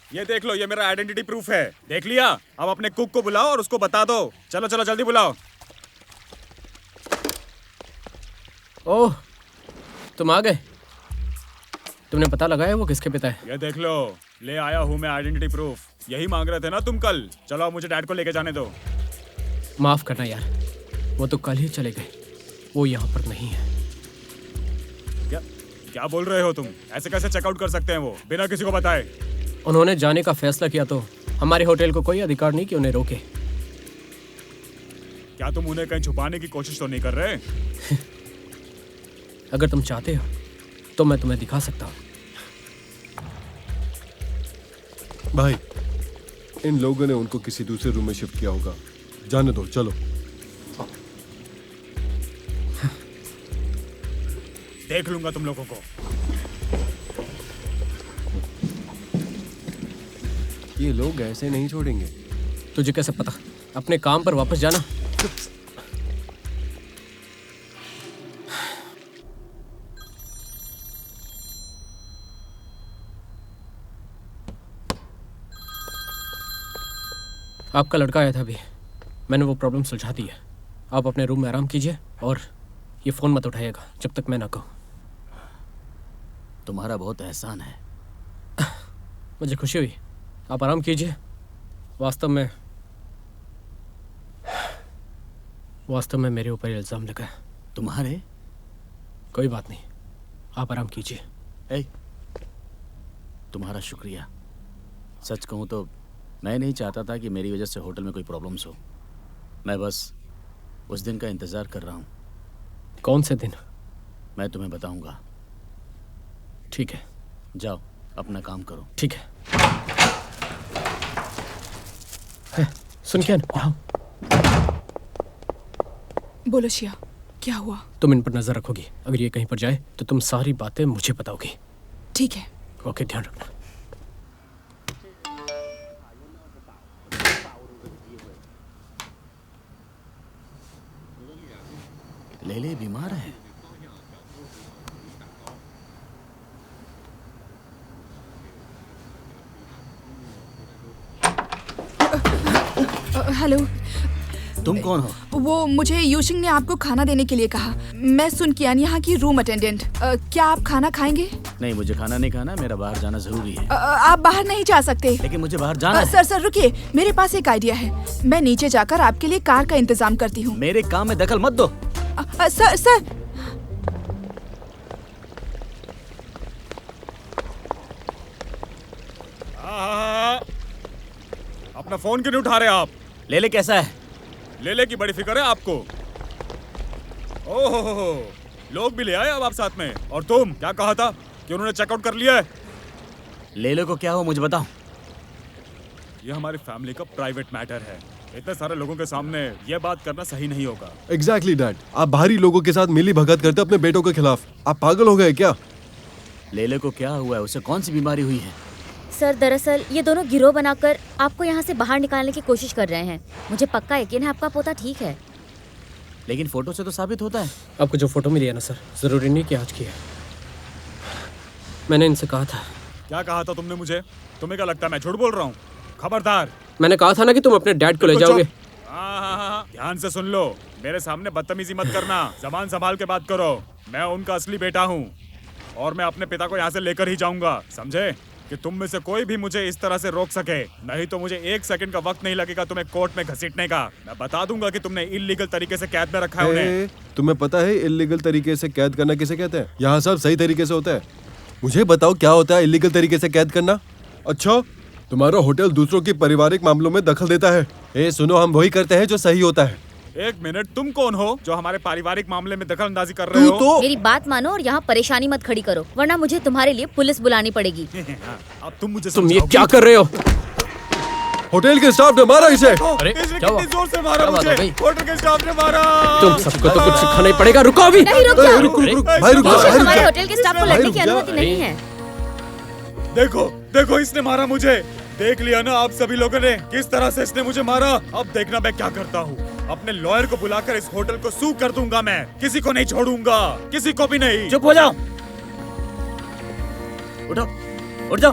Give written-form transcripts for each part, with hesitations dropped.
ये देख लो, ये मेरा आइडेंटिटी प्रूफ है। देख लिया? अब अपने कुक को बुलाओ और उसको बता दो। चलो चलो जल्दी बुलाओ। ओह, तुम आ गए। तुमने पता लगाया वो किसके पिता है? ये देख लो, ले आया हूँ मैं आइडेंटिटी प्रूफ। यही मांग रहे थे ना तुम कल। चलो अब मुझे डैड को लेके जाने दो। माफ करना यार, वो तो कल ही चले गए। वो यहाँ पर नहीं है। क्या क्या बोल रहे हो तुम? ऐसे कैसे चेकआउट कर सकते हैं वो बिना किसी को बताए? उन्होंने जाने का फैसला किया तो हमारे होटल को कोई अधिकार नहीं कि उन्हें रोके। क्या तुम उन्हें कहीं छुपाने की कोशिश तो नहीं कर रहे? अगर तुम चाहते हो तो मैं तुम्हें दिखा सकता हूँ। भाई, इन लोगों ने उनको किसी दूसरे रूम में शिफ्ट किया होगा। जाने दो, चलो। देख लूंगा तुम लोगों को। ये लोग ऐसे नहीं छोड़ेंगे। तुझे कैसे पता? अपने काम पर वापस जाना। आपका लड़का आया था अभी। मैंने वो प्रॉब्लम सुलझा दी है। आप अपने रूम में आराम कीजिए और ये फोन मत उठाइएगा जब तक मैं ना कहूँ। तुम्हारा बहुत एहसान है। मुझे खुशी हुई। आप आराम कीजिए। वास्तव में मेरे ऊपर इल्जाम लगा है। तुम्हारे? कोई बात नहीं, आप आराम कीजिए। तुम्हारा शुक्रिया। सच कहूँ तो मैं नहीं चाहता था कि मेरी वजह से होटल में कोई प्रॉब्लम्स हो। मैं बस उस दिन का इंतज़ार कर रहा हूँ। कौन से दिन? मैं तुम्हें बताऊंगा। ठीक है, जाओ अपना काम करो। ठीक है। सुन क्या ना, बोलो शिया, क्या हुआ? तुम इन पर नजर रखोगी। अगर ये कहीं पर जाए तो तुम सारी बातें मुझे बताओगी। ठीक है। ओके, ध्यान रखना। लेले बीमार है। हेलो, तुम कौन हो? वो मुझे यूशिंग ने आपको खाना देने के लिए कहा। मैं सुन कियान, यहाँ की रूम अटेंडेंट। क्या आप खाना खाएंगे? नहीं, मुझे खाना नहीं खाना। मेरा बाहर जाना जरूरी है। आप बाहर नहीं जा सकते। लेकिन मुझे बाहर जाना है। सर रुकिए, मेरे पास एक आइडिया है। मैं नीचे जाकर आपके लिए कार का इंतजाम करती हूँ। मेरे काम में दखल मत दो। सर अपना फोन क्यों नहीं उठा रहे आप? लेले कैसा है? लेले की बड़ी फिक्र है आपको। ओहो, लोग भी ले आए अब आप साथ में। और तुम क्या कहा था कि उन्होंने चेकआउट कर लिया है? लेले को क्या हो मुझे बताओ। ये हमारी फैमिली का प्राइवेट मैटर है। इतने सारे लोगों के सामने ये बात करना सही नहीं होगा। एग्जैक्टली डैड, आप बाहरी लोगों के साथ मिली भगत करते अपने बेटों के खिलाफ। आप पागल हो गए क्या? लेले को क्या हुआ है? उसे कौन सी बीमारी हुई है? सर, दरअसल ये दोनों गिरोह बनाकर आपको यहाँ से बाहर निकालने की कोशिश कर रहे हैं। मुझे पक्का यकीन है आपका पोता ठीक है। लेकिन फोटो से तो साबित होता है। आपको जो फोटो मिली है ना सर, जरूरी नहीं कि आज की है। मैंने इनसे कहा था। क्या कहा था तुमने मुझे? तुम्हें क्या लगता है मैं झूठ बोल रहा हूँ? खबरदार। मैंने कहा था ना कि तुम अपने डैड को ले जाओगे। ध्यान से सुन लो, मेरे सामने बदतमीजी मत करना। जबान संभाल के बात करो। मैं उनका असली बेटा हूँ और मैं अपने पिता को यहाँ से लेकर ही जाऊंगा। समझे? कि तुम में से कोई भी मुझे इस तरह से रोक सके, नहीं तो मुझे 1 सेकंड का वक्त नहीं लगेगा तुम्हें कोर्ट में घसीटने का। मैं बता दूंगा कि तुमने इल्लीगल तरीके से कैद में रखा है उन्हें। तुम्हें पता है इल्लीगल तरीके से कैद करना किसे कहते हैं? यहाँ सब सही तरीके से होता है। मुझे बताओ क्या होता है इल्लीगल तरीके से कैद करना? अच्छा, तुम्हारा होटल दूसरों के पारिवारिक मामलों में दखल देता है। सुनो, हम वही करते हैं जो सही होता है। 1 मिनट, तुम कौन हो जो हमारे पारिवारिक मामले में दखल अंदाजी कर रहे हो? तो मेरी बात मानो और यहाँ परेशानी मत खड़ी करो, वरना मुझे तुम्हारे लिए पुलिस बुलानी पड़ेगी। अब तुम मुझे तुम ये समझाओगी? क्या कर रहे हो? होटल के स्टाफ ने मारा इसे। अरे इसने क्या हुआ? कितनी जोर से मारा क्या बात मुझे? हो गई? होटल के स्टाफ ने मारा। तुम सबको तो कुछ सिखाना ही पड़ेगा। रुको अभी। नहीं, रुक जाओ। रुक भाई, रुक मुझे जा। हमारे होटल के स्टाफ को लड़ने की रुक जा। अनुमति नहीं है। देखो देखो, इसने मारा मुझे। देख लिया ना आप सभी लोगों ने किस तरह से इसने मुझे मारा। अब देखना मैं क्या करता हूँ। अपने लॉयर को बुलाकर इस होटल को सू कर दूंगा। मैं किसी को नहीं छोड़ूंगा, किसी को भी नहीं। चुप हो जाओ। उठो, उठ जाओ।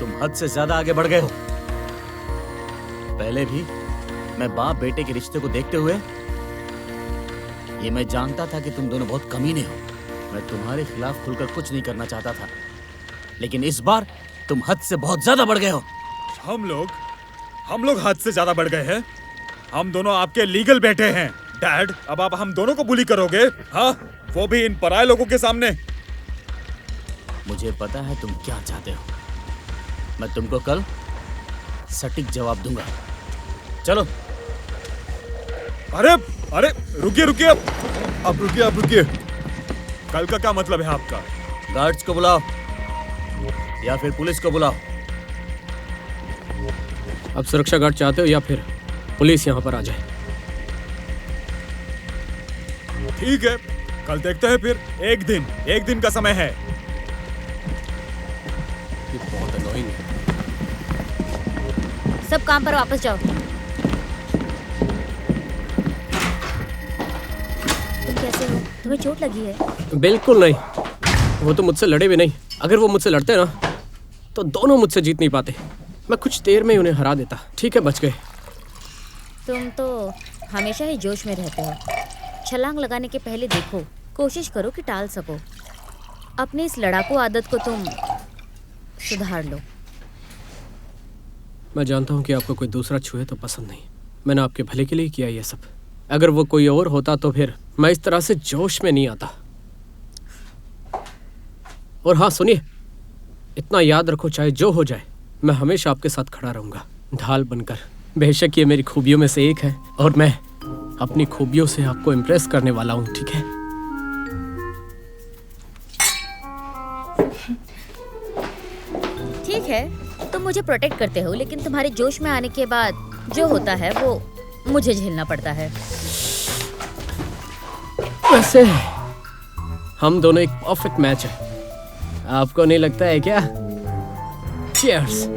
तुम हद से ज्यादा आगे बढ़ गए हो। पहले भी मैं बाप बेटे के रिश्ते को देखते हुए ये मैं जानता था कि तुम दोनों बहुत कमीने हो। मैं तुम्हारे खिलाफ खुलकर कुछ नहीं करना चाहता था, लेकिन इस बार तुम हद से बहुत ज्यादा बढ़ गए हो। हम लोग हद से ज्यादा बढ़ गए हैं। हम दोनों आपके लीगल बेटे हैं। डैड, अब आप हम दोनों को बुली करोगे? हाँ, वो भी इन पराये लोगों के सामने। मुझे पता है तुम क्या चाहते हो। मैं तुमको कल सटीक जवाब दूंगा। चलो। अरे अरे, रुकिए। आप रुकिए। कल का क्या मतलब है आपका? गार्ड्स को बुलाओ या फिर पुलिस को बुलाओ। आप सुरक्षा गार्ड चाहते हो या फिर पुलिस यहाँ पर आ जाए? ठीक है, कल देखते हैं फिर। एक दिन का समय है। ये बहुत annoying है। सब काम पर वापस जाओ। तुम कैसे हो? तुम्हें चोट लगी है? बिल्कुल नहीं, वो तो मुझसे लड़े भी नहीं। अगर वो मुझसे लड़ते ना तो दोनों मुझसे जीत नहीं पाते। मैं कुछ देर में ही उन्हें हरा देता। ठीक है, बच गए। तुम तो हमेशा ही जोश में रहते हो। छलांग लगाने के पहले देखो, कोशिश करो कि टाल सको। अपनी इस लड़ाकू आदत को तुम सुधार लो। मैं जानता हूँ कि आपको कोई दूसरा छुए तो पसंद नहीं। मैंने आपके भले के लिए किया ये सब। अगर वो कोई और होता तो फिर मैं इस तरह से जोश में नहीं आता। और हाँ सुनिए, इतना याद रखो, चाहे जो हो जाए मैं हमेशा आपके साथ खड़ा रहूंगा, ढाल बनकर। बेशक ये मेरी खूबियों में से एक है और मैं अपनी खूबियों से आपको इम्प्रेस करने वाला हूँ, ठीक है? ठीक है, तुम मुझे प्रोटेक्ट करते हो, लेकिन तुम्हारे जोश में आने के बाद जो होता है वो मुझे झेलना पड़ता है। वैसे हम दोनों एक परफेक्ट मैच है, आपको नहीं लगता है क्या? चीयर्स।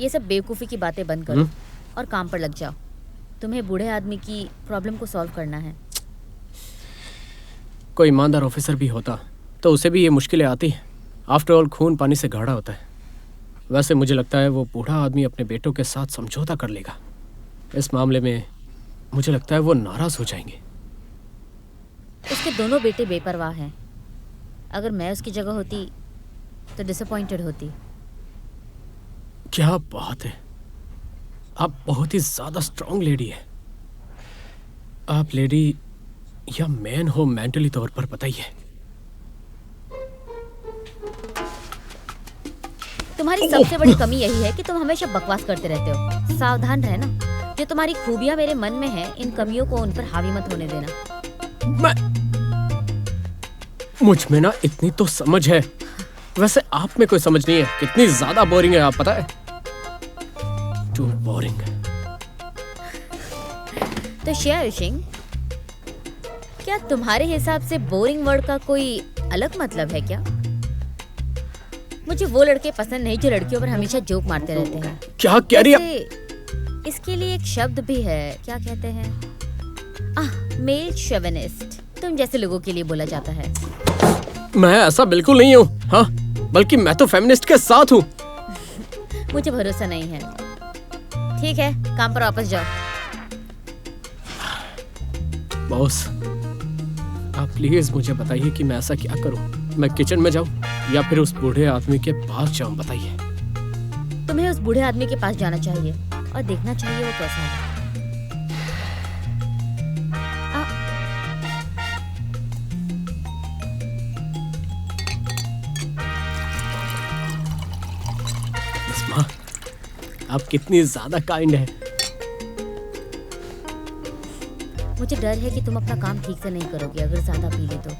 ये सब बेवकूफ़ी की बातें बंद करो और काम पर लग जाओ। तुम्हें बूढ़े आदमी की प्रॉब्लम को सॉल्व करना है। कोई ईमानदार ऑफिसर भी होता तो उसे भी ये मुश्किलें आती। आफ्टर ऑल खून पानी से गाढ़ा होता है। वैसे मुझे लगता है वो बूढ़ा आदमी अपने बेटों के साथ समझौता कर लेगा। इस मामले में मुझे लगता है वो नाराज हो जाएंगे। उसके दोनों बेटे बेपरवाह हैं। अगर मैं उसकी जगह होती तो डिसअपॉइंटेड होती। क्या बात है, आप बहुत ही ज्यादा स्ट्रांग लेडी है। आप लेडी या मैन हो मेंटली तौर पर, बताइए। तुम्हारी सबसे बड़ी कमी यही है कि तुम हमेशा बकवास करते रहते हो। सावधान रहना, जो तुम्हारी खूबियां मेरे मन में हैं, इन कमियों को उन पर हावी मत होने देना। मुझ में ना इतनी तो समझ है, वैसे आप में कोई समझ नहीं है। कितनी ज्यादा बोरिंग है आप, पता है? Too boring. तो शेयरिंग, क्या तुम्हारे हिसाब से बोरिंग वर्ड का कोई अलग मतलब है क्या? मुझे वो लड़के पसंद नहीं जो लड़कियों पर हमेशा जोक मारते रहते हैं। क्या कह रही है? वैसे इसके लिए एक शब्द भी है, क्या कहते हैं? Male chauvinist. तुम जैसे लोगों के लिए बोला जाता है। मैं ऐसा बिल्कुल नहीं हूँ, हाँ, बल्कि मैं तो फेमिनिस्ट के साथ हूँ। मुझे भरोसा नहीं है। ठीक है, काम पर वापस जाओ। बॉस, आप प्लीज मुझे बताइए कि मैं ऐसा क्या करूँ। मैं किचन में जाऊँ या फिर उस बूढ़े आदमी के पास जाऊँ, बताइए। तुम्हें उस बूढ़े आदमी के पास जाना चाहिए और देखना चाहिए वो कैसा है। बसमा, आप कितनी ज्यादा काइंड है। मुझे डर है कि तुम अपना काम ठीक से नहीं करोगे अगर ज्यादा पी ले तो।